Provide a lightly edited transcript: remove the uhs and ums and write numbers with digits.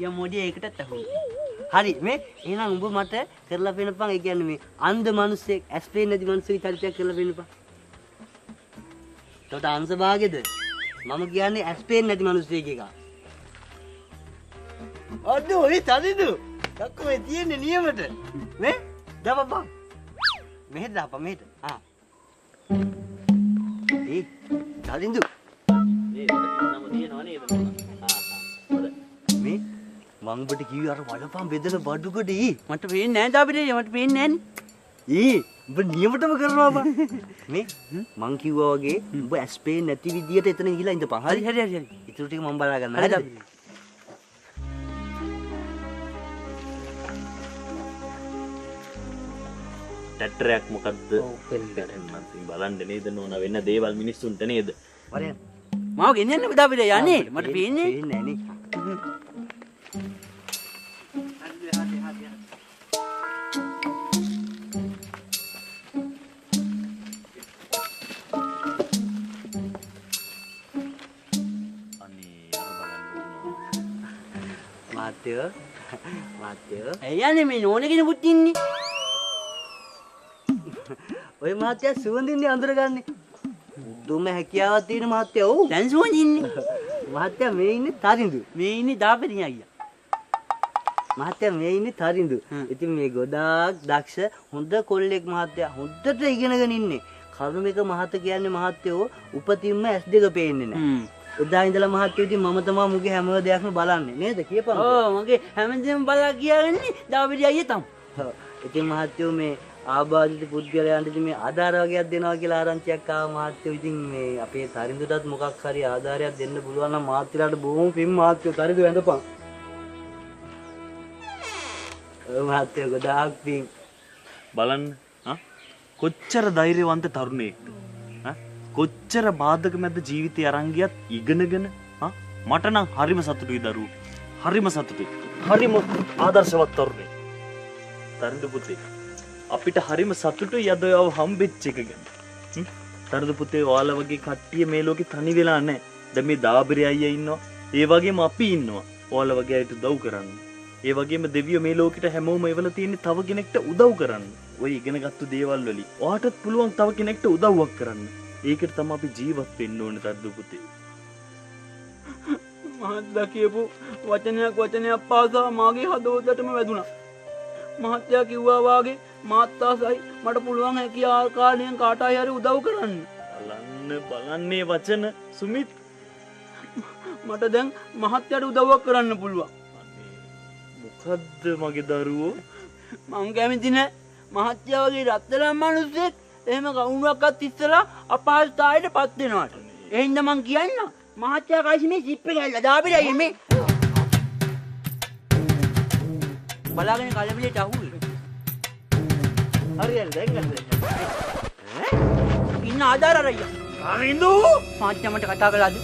ගියා මොඩිය ඒකටත් අහුවෙන්නේ. හරි මේ එහෙනම් උඹ මට කරලා පෙන්නපන්. ඒ කියන්නේ මේ අන්ධ මිනිස්සෙක් ඇස් පේන්නේ නැති මිනිස්සෙක් චරිතයක් කරලා පෙන්නපන්. තොට අංශ භාගෙද? මම කියන්නේ ඇස් පේන්නේ නැති මිනිස්සෙක් එක. අද ඔය තදිදු. කක්කෝ මේ තියෙන්නේ නියමට. මේ දවපන්. මෙහෙට දාපන් මෙහෙට. ආ. ඒ තදිදු. මේ නම තියෙනව නේද? මේ මං ඔබට කිව්වේ අර වලපන් බෙදලා බඩුකඩ මට පේන්නේ නැහැ දාපිටේ මට පේන්නේ නැහැ ඔබ නියමටම කරනවා බං මේ මං කිව්වා වගේ ඔබ ඇස් පේන්නේ නැති විදියට එතන ගිහලා ඉඳපන් හරි හරි හරි ඊටු ටික මම බලා ගන්නවා හරි දාපිටේ ටැටරයක් මොකද්ද බලන්න නේද නෝනා වෙන දේවල් මිනිස්සුන්ට නේද වරයන් මාව ගෙනියන්න දාපිටේ යන්නේ මට පේන්නේ නැහැ නේ මාත්‍යෝ ඇයනේ මේ නෝන කෙනෙකුත් ඉන්නේ ඔය මාත්‍යා සුවඳින්නේ අඳුරගන්නේ දුම හැකියාවක් තියෙන මාත්‍යා ඔව් දැන් සුවඳින්නේ මාත්‍යා මේ ඉන්නේ තරිඳු මේ ඉන්නේ දාපෙරිය අයියා මාත්‍යා මේ ඉන්නේ තරිඳු ඉතින් මේ ගොඩාක් දක්ෂ හොඳ කොල්ලෙක් මාත්‍යා හොඳට ඉගෙනගෙන ඉන්නේ කරුණික මහත කියන්නේ මහත්යෝ උපතින්ම S2 පේන්නේ නැහැ එදා ඉඳලා මහත්තයෝ ඉතින් මම තමයි මුගේ හැම දෙයක්ම බලන්නේ නේද කියපන් ඔව් මගේ හැමදේම බලා කියන්නේ දාවිඩි අයියා තමයි ඔව් ඉතින් මහත්තයෝ මේ ආබාධිත පුද්ගලයන්ට ඉතින් මේ ආධාර වගේක් දෙනවා කියලා ආරංචියක් ආව මහත්තයෝ ඉතින් මේ අපේ තරිඳුටත් මොකක් හරි ආධාරයක් දෙන්න පුළුවන් නම් මාත්‍යාලට බොහොම පින් මහත්තයෝ තරිඳු වැඳපන් ඔව් මහත්තයෝ ගොඩාක් පින් බලන්න කොච්චර ධෛර්යවන්ත තරුණයෙක්ද කොච්චර බාධක මැද ජීවිතය අරන් ගියත් ඉගෙනගෙන මට නම් හරිම සතුටුයි දරුවෝ හරිම සතුටුයි හරිම ආදර්ශවත් තරුණයෙක් තරුණ පුතේ අපිට හරිම සතුටුයි අද ඔයව හම්බෙච්ච එක ගැන තරුණ පුතේ ඔයාලා වගේ කට්ටිය මේ ලෝකේ තනි වෙලා නැහැ දැන් මේ දාබිරි අයියා ඉන්නවා ඒ වගේම අපි ඉන්නවා ඔයාලා වගේ අයට උදව් කරන්න ඒ වගේම දෙවියෝ මේ ලෝකෙට හැමෝම එවලා තියෙන්නේ තව කෙනෙක්ට උදව් කරන්න ඔය ඉගෙනගත්තු දේවල් වලින් ඔයාටත් පුළුවන් තව කෙනෙක්ට උදව්වක් කරන්න ඒකට තමයි අපි ජීවත් වෙන්න ඕනේ තරුණ පුතේ මහත්ලා කියපු වචනයක් පාසා මාගේ හදවතටම වැදුනා මහත්තයා කිව්වා වාගේ මාත් ආසයි මට පුළුවන් හැකි ආකාරයෙන් කාට හරි උදව් කරන්න බලන්නේ වචන සුමිත් මට දැන් මහත්තයාට උදව්වක් කරන්න පුළුවන් මොකද්ද මගේ දරුවෝ මං කැමති නෑ මහත්තයා වගේ රත්තරන් මිනිස්සෙක් එහෙම කවුරුවක්වත් ඉස්සලා අපහසුතාවයට පත් වෙනවාට ඒ හින්දා මං කියන්න මහත්තයා කයිසි මේ සිප් එක ඇල්ල දාපිටයි මේ බලාගෙන කලබලයට අහුවේ හරියට දැන් ගන්න ඉන්න ආදාර අරయ్యා අරින්දු මහත්තයා මට කතා කළාද